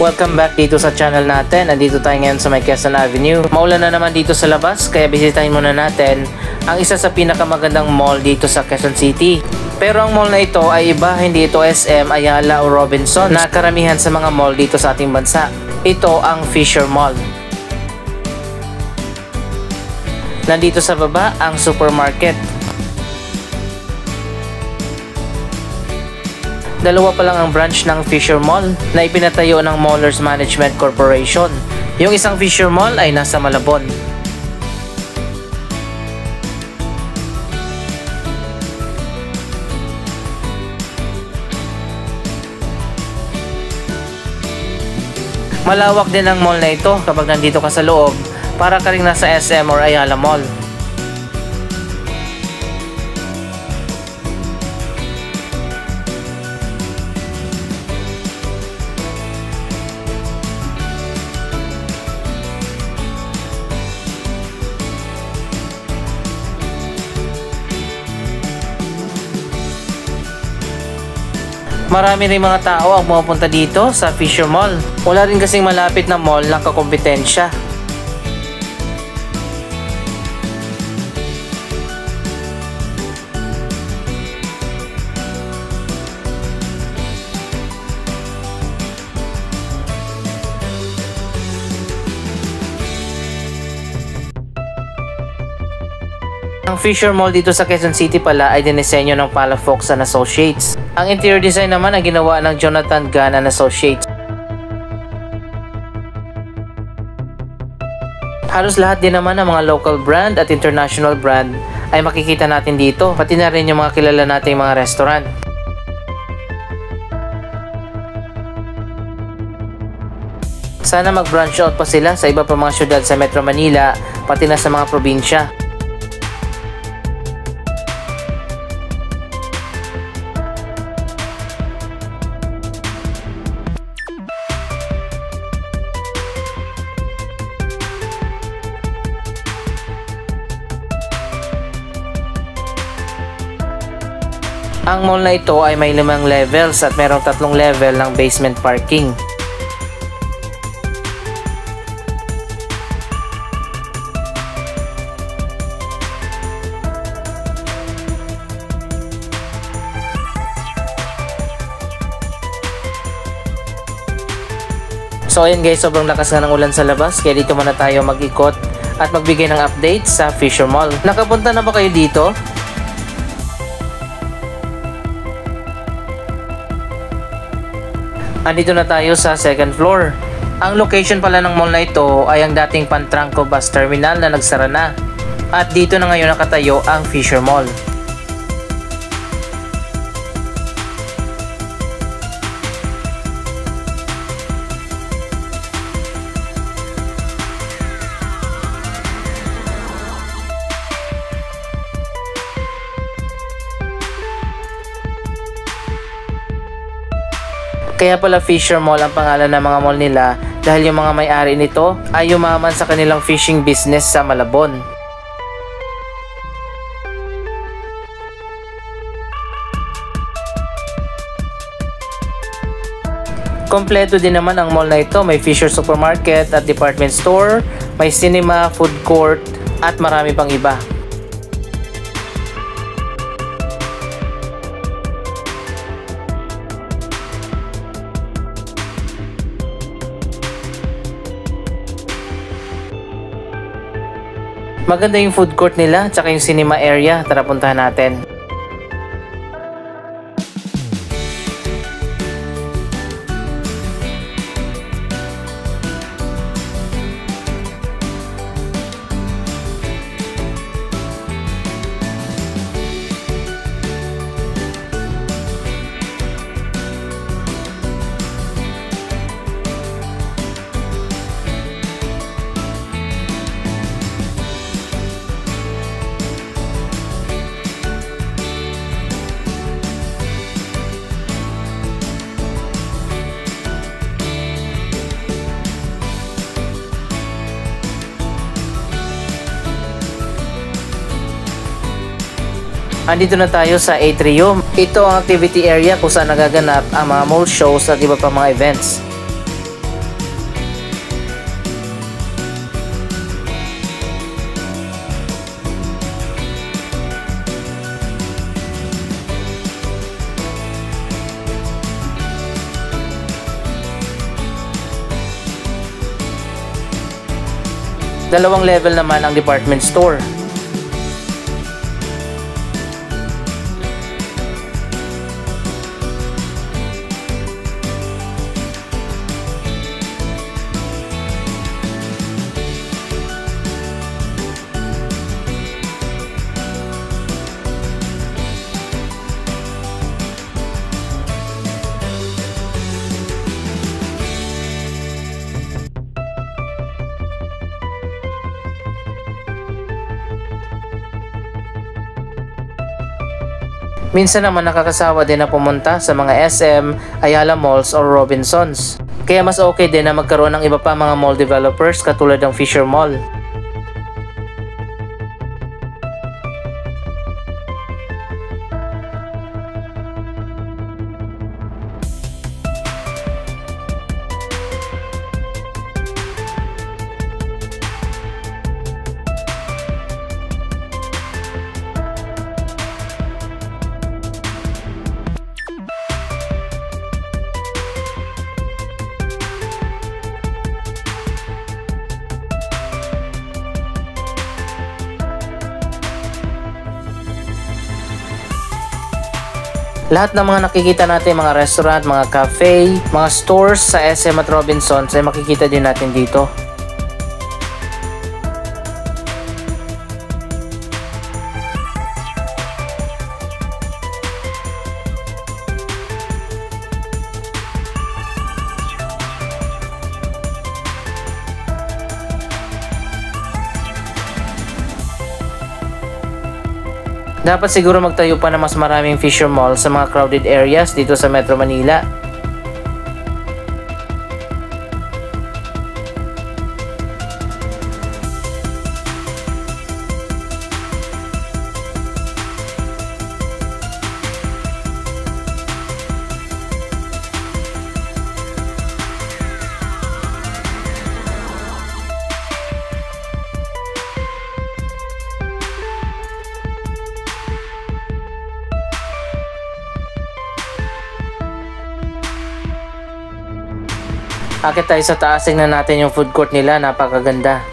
Welcome back dito sa channel natin. Andito tayo ngayon sa may Quezon Avenue. Maulan na naman dito sa labas, kaya bisitahin muna natin ang isa sa pinakamagandang mall dito sa Quezon City. Pero ang mall na ito ay iba, hindi ito SM, Ayala o Robinson na karamihan sa mga mall dito sa ating bansa. Ito ang Fisher Mall. Nandito sa baba ang supermarket. Dalawa pa lang ang branch ng Fisher Mall na ipinatayo ng Mallers Management Corporation. Yung isang Fisher Mall ay nasa Malabon. Malawak din ang mall na ito kapag nandito ka sa loob, para ka ring nasa SM or Ayala Mall. Marami rin mga tao ang pumupunta dito sa Fisher Mall. Wala rin kasing malapit na mall na kakompetensya. Ang Fisher Mall dito sa Quezon City pala ay dinisenyo ng Palafox and Associates. Ang interior design naman ay ginawa ng Jonathan Gan and Associates. Halos lahat din naman ng mga local brand at international brand ay makikita natin dito, pati na rin yung mga kilala nating mga restaurant. Sana mag-branch out pa sila sa iba pa mga syudad sa Metro Manila, pati na sa mga probinsya. Ang mall na ito ay may 5 levels at mayroong 3 level ng basement parking. So ayun guys, sobrang lakas nga ng ulan sa labas, kaya dito muna tayo mag-ikot at magbigay ng update sa Fisher Mall. Nakapunta na ba kayo dito? Andito na tayo sa second floor. Ang location pala ng mall na ito ay ang dating Pantranco Bus Terminal na nagsara na. At dito na ngayon nakatayo ang Fisher Mall. Kaya pala Fisher Mall ang pangalan ng mga mall nila dahil yung mga may-ari nito ay yumaman sa kanilang fishing business sa Malabon. Kompleto din naman ang mall na ito. May Fisher Supermarket at Department Store, may cinema, food court at marami pang iba. Maganda yung food court nila, tsaka yung cinema area. Tara puntahan natin. Andito na tayo sa atrium. Ito ang activity area kung saan nagaganap ang mga mall shows at iba pang mga events. Dalawang level naman ang department store. Minsan naman nakakasawa din na pumunta sa mga SM, Ayala Malls or Robinsons. Kaya mas okay din na magkaroon ng iba pa mga mall developers katulad ng Fisher Mall. Lahat ng mga nakikita natin, mga restaurant, mga cafe, mga stores sa SM at Robinsons ay makikita din natin dito. Dapat siguro magtayo pa ng mas maraming Fisher Mall sa mga crowded areas dito sa Metro Manila. Akit tayo sa taas, tingnan natin yung food court nila, napakaganda.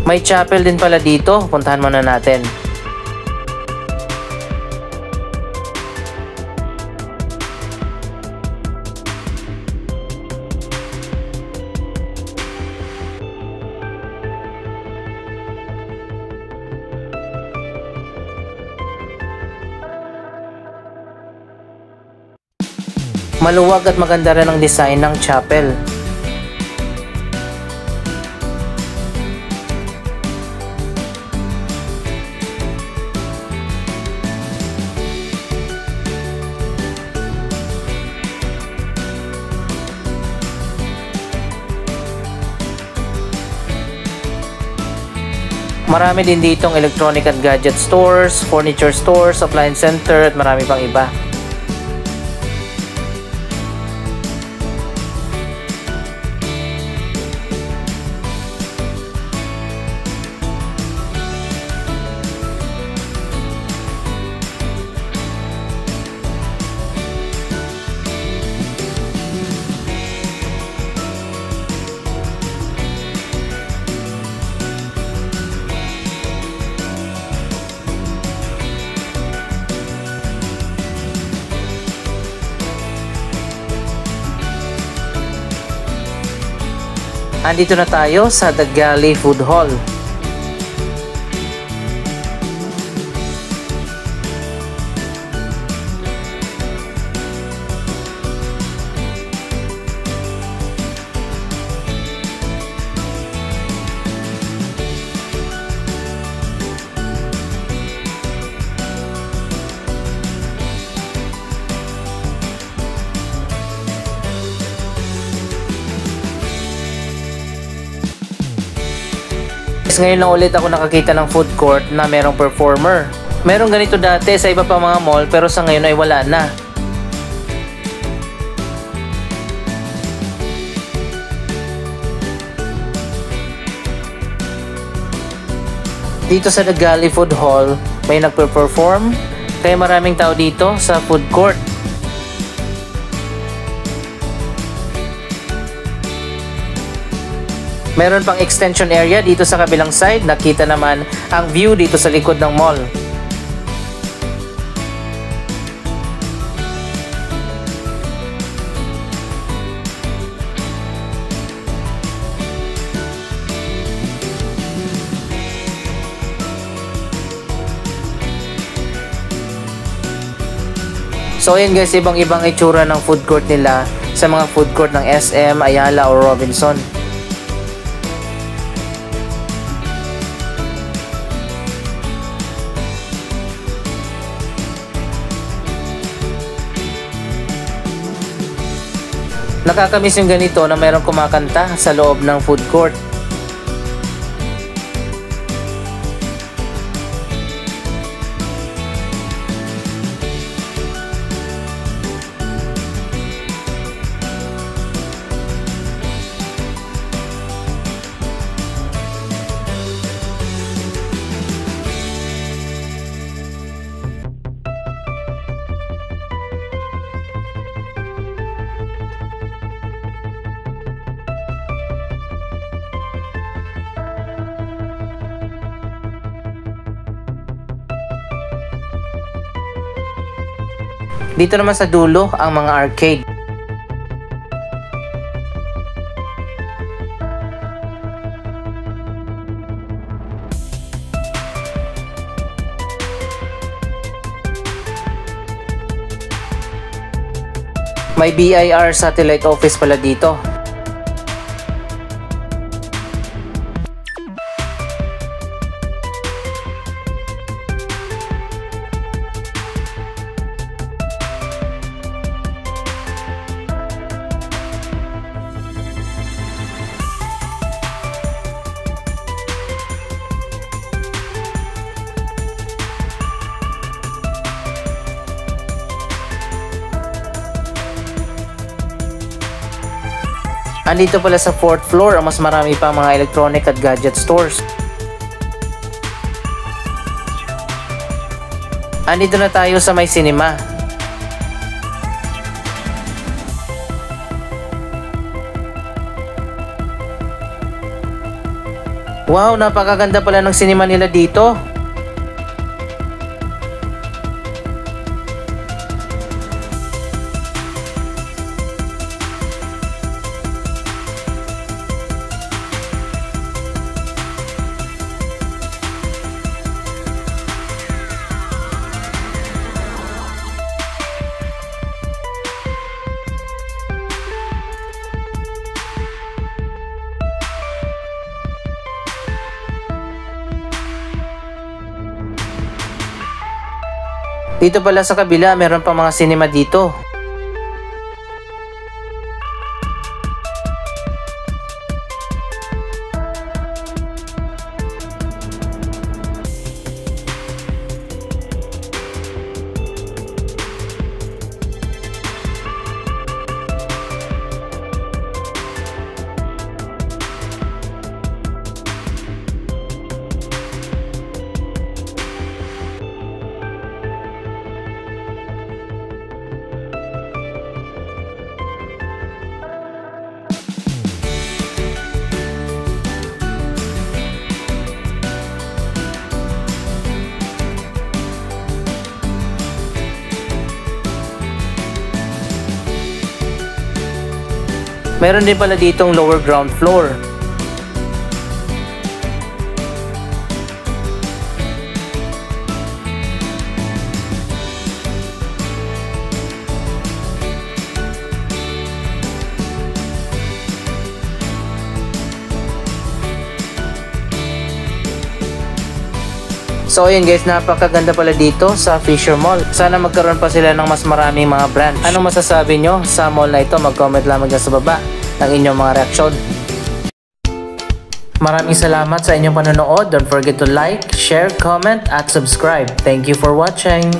May chapel din pala dito, puntahan muna natin. Maluwag at maganda rin ang design ng chapel. Marami din ditong electronic at gadget stores, furniture stores, appliance center at marami pang iba. Andito na tayo sa The Galley Food Hall. Ngayon lang ulit ako nakakita ng food court na merong performer. Merong ganito dati sa iba pa mga mall pero sa ngayon ay wala na. Dito sa Nagali Food Hall, may nagpe-perform, kaya maraming tao dito sa food court. Meron pang extension area dito sa kabilang side. Nakita naman ang view dito sa likod ng mall. So ayan guys, ibang-ibang itsura ng food court nila sa mga food court ng SM, Ayala o Robinson. Nakakamiss yung ganito na mayroong kumakanta sa loob ng food court. Dito naman sa dulo ang mga arcade. May BIR satellite office pala dito. Andito pala sa 4th floor ang mas marami pang mga electronic at gadget stores. Andito na tayo sa may cinema. Wow, napakaganda pala ng cinema nila dito. Dito pala sa kabila, meron pa mga cinema dito. Meron din pala ditong lower ground floor. So ayun guys, napakaganda pala dito sa Fisher Mall. Sana magkaroon pa sila ng mas maraming mga branch. Anong masasabi nyo sa mall na ito? Mag-comment lamang dyan sa baba ng inyong mga reaksyon. Maraming salamat sa inyong panonood. Don't forget to like, share, comment at subscribe. Thank you for watching.